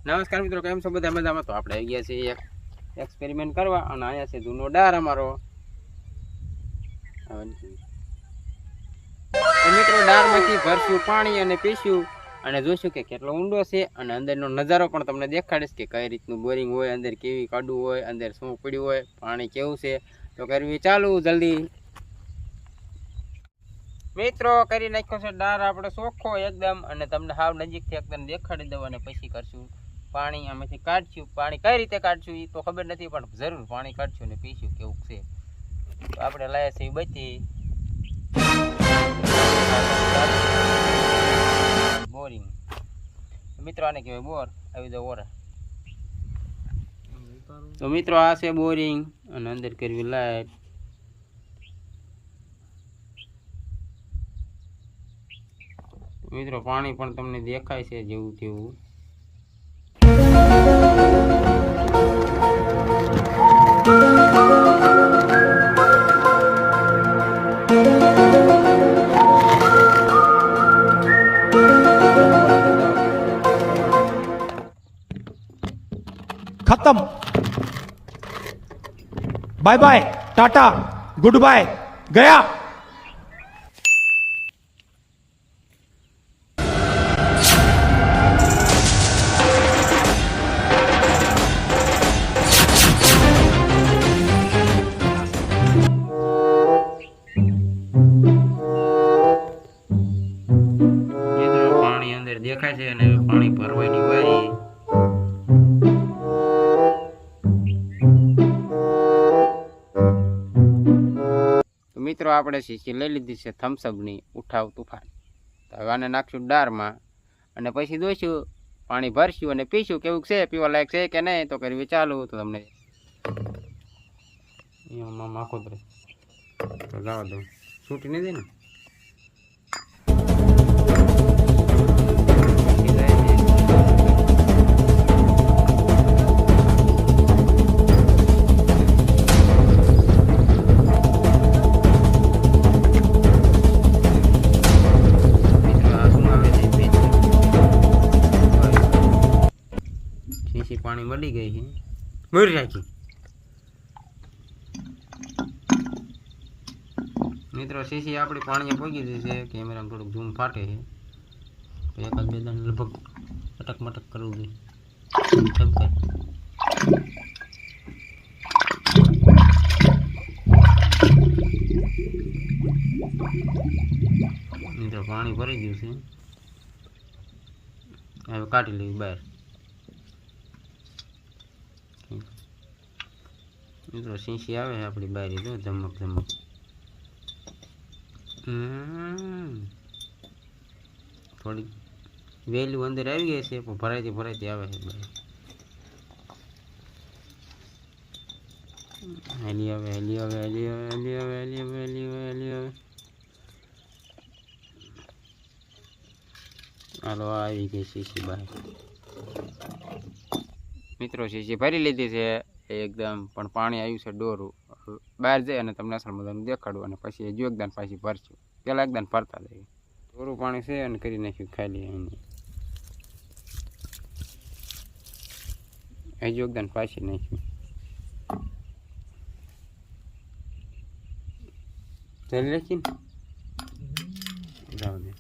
નમસ્કાર મિત્રો, કેમ છો બધા મજામાં? તો આપણે આવી ગયા છીએ એક એક્સપેરિમેન્ટ કરવા અને અહીંયા છે જૂનો ડાર અમારો. તો મિત્રો ડારમાંથી ભરશું પાણી અને પીશું અને જોઈશું કે કેટલો ઊંડો છે અને અંદરનો નજારો પણ તમને દેખાડીશ કે કઈ રીતનું બોરિંગ હોય, અંદર કેવી કાડું હોય, અંદર શું પડ્યું હોય, પાણી કેવું છે. તો કરવી ચાલુ જલ્દી. મિત્રો કરી નાખ્યો છે ડાર આપણે ચોખ્ખો એકદમ અને તમને હાવ નજીકથી એકદમ દેખાડી દઉં અને પછી કરશું પાણી આમાંથી કાઢશું. પાણી કઈ રીતે કાઢશું એ તો ખબર નથી, પણ જરૂર પાણી કાઢશું ને પીશું કેવું છે. તો આપણે લાયા છીએ બધી બોરિંગ. મિત્રો આને કહેવાય બોર. આવી જાવ ઓરા. તો મિત્રો આ છે બોરિંગ અને અંદર કરવી લાઈટ. મિત્રો પાણી પણ તમને દેખાય છે જેવું તેવું. खत्म। Bye bye, tata, good bye, गया। પાણી અંદર દેખાય છે અને પાણી ભરવાની વારી. મિત્રો આપણે શીશી લઈ લીધી છે થમ્સઅપની ઉઠાવ તુફાન. તો હવે આને નાખશું ડારમાં અને પછી જોઈશું, પાણી ભરશું અને પીશું કેવું છે, પીવા લાયક છે કે નહીં. તો કરવી ચાલુ. તો તમને એમાં માખો તો જવા દઉં, છૂટી નહીં દે ને. પાણી મળી ગઈ છે, મરી રાખી. મિત્રો શીશી આપણી પાણીએ પગી ગઈ છે. કેમેરામાં થોડુંક ઝૂમ ફાટે છે, તો એકાદ બે દાણ લગભગ અટક મટક કરવું જોઈએ. મિત્રો પાણી ભરી ગયું છે, હવે કાઢી લેવી બહાર. મિત્રો શીશી આવે છે આપણી બારી, જો ધમક ધમક. થોડી વેલ્યુ અંદર આવી ગઈ છે, પણ ભરાઈતી આવે છે બારી. હેલી આવે. હાલો આવી ગઈ શીશી બહાર. મિત્રો શીશી ભરી લીધી છે એકદમ, પણ પાણી આવ્યું છે ડોરું. બહાર જાય અને તમને અસલ મજાનું દેખાડું અને પછી હજુ એકદાન પાછી ભરશું. પહેલાં એકદાન ભરતા જઈએ. ડોરું પાણી છે અને કરી નાખ્યું ખાલી. હજુ એકદાન પાછી નાખ્યું. ચાલી રાખીને જાવ દે.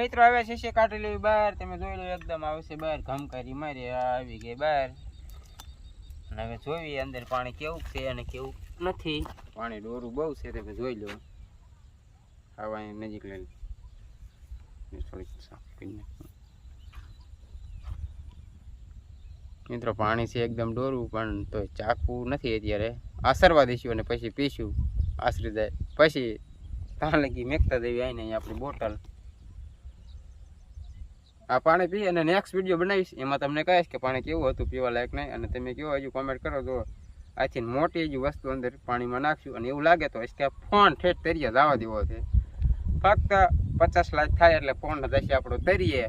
મિત્રો આવે શીશી કાઢી લેવી બહાર. તમે જોઈ લો એકદમ આવે છે બહાર, ઘમકારી મારી આવી ગઈ બહાર. અને હવે જોઈ અંદર પાણી કેવું છે અને કેવું નથી. પાણી ડોરું બહુ છે, તમે જોઈ લો. આવા નજીક લઈ થોડીક સાફ કરી નાખું. મિત્રો પાણી છે એકદમ ડોરું, પણ તો ચાકુ નથી અત્યારે. આસરવા દઈશું અને પછી પીશું આશરી જાય પછી ત્યાં લગી મેકતા દેવી આવીને અહીં આપણી બોટલ આ પાણી પી અને નેક્સ્ટ વિડીયો બનાવીશ એમાં તમને કહીશ કે પાણી કેવું હતું પીવા લાયક નહીં અને તમે કેવો હજુ કોમેન્ટ કરો તો આથી મોટી હજુ વસ્તુ અંદર પાણીમાં નાખશું અને એવું લાગે તો કે ફોન ઠેઠ તરીએ જવા દેવો છે ફક્ત 50 લાખ થાય એટલે ફોન જશે આપણો તરીએ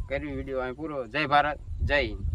કરવી વિડીયો અહીં પૂરો જય ભારત જય હિન્દ